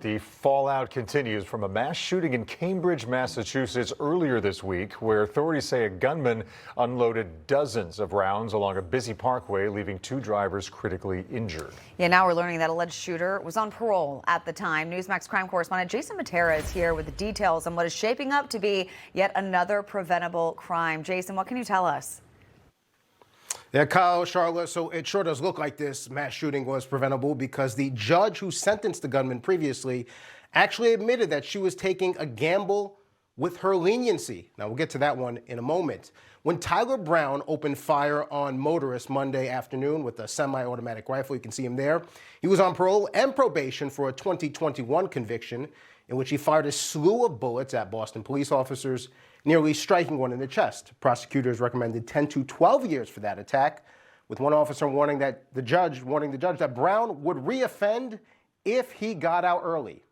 The fallout continues from a mass shooting in Cambridge, Massachusetts earlier this week, where authorities say a gunman unloaded dozens of rounds along a busy parkway, leaving 2 drivers critically injured. Yeah, now we're learning that alleged shooter was on parole at the time. Newsmax crime correspondent Jason Mattera is here with the details on what is shaping up to be yet another preventable crime. Jason, what can you tell us? Yeah, Kyle, Charlotte, so it sure does look like this mass shooting was preventable because the judge who sentenced the gunman previously actually admitted that she was taking a gamble with her leniency. Now, we'll get to that one in a moment. When Tyler Brown opened fire on motorists Monday afternoon with a semi-automatic rifle, you can see him there, he was on parole and probation for a 2021 conviction in which he fired a slew of bullets at Boston police officers, nearly striking one in the chest. Prosecutors recommended 10 to 12 years for that attack, with one officer warning the judge that Brown would reoffend if he got out early.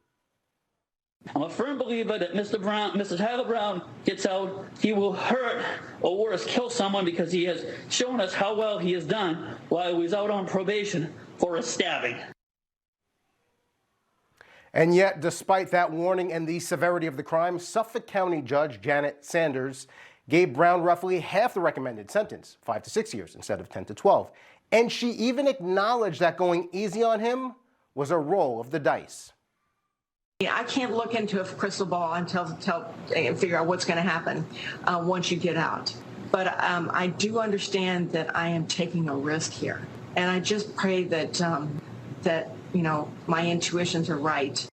I'm a firm believer that Mr. Tyler Brown gets out, he will hurt or worse, kill someone, because he has shown us how well he has done while he was out on probation for a stabbing. And yet, despite that warning and the severity of the crime, Suffolk County Judge Janet Sanders gave Brown roughly half the recommended sentence, 5 to 6 years instead of 10 to 12. And she even acknowledged that going easy on him was a roll of the dice. I can't look into a crystal ball and figure out what's going to happen once you get out. But I do understand that I am taking a risk here. And I just pray that my intuitions are right.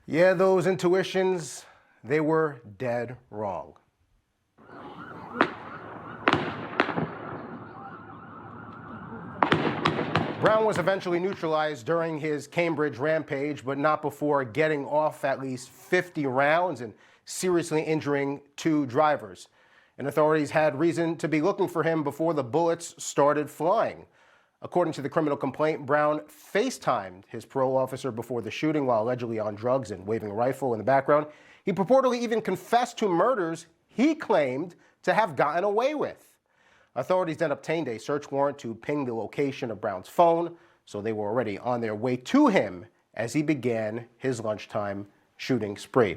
Yeah, those intuitions, they were dead wrong. Brown was eventually neutralized during his Cambridge rampage, but not before getting off at least 50 rounds and seriously injuring 2 drivers. And authorities had reason to be looking for him before the bullets started flying. According to the criminal complaint, Brown FaceTimed his parole officer before the shooting while allegedly on drugs and waving a rifle in the background. He purportedly even confessed to murders he claimed to have gotten away with. Authorities then obtained a search warrant to ping the location of Brown's phone, so they were already on their way to him as he began his lunchtime shooting spree.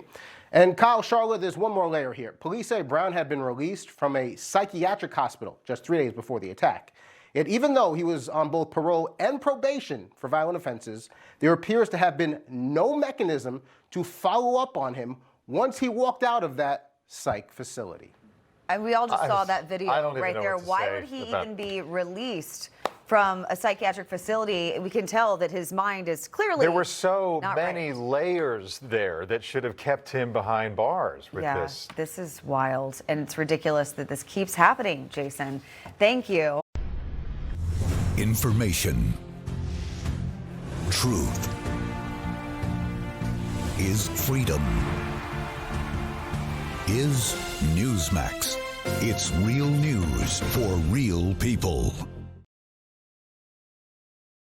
And Kyle, Charlotte, there's one more layer here. Police say Brown had been released from a psychiatric hospital just 3 days before the attack. Yet even though he was on both parole and probation for violent offenses, there appears to have been no mechanism to follow up on him once he walked out of that psych facility. And we all just saw that video right there. Why would he even be released from a psychiatric facility? We can tell that his mind is clearly There were so many right. layers there that should have kept him behind bars with this. This is wild, and it's ridiculous that this keeps happening, Jason. Thank you. Information. Truth is freedom. Is Newsmax. It's real news for real people.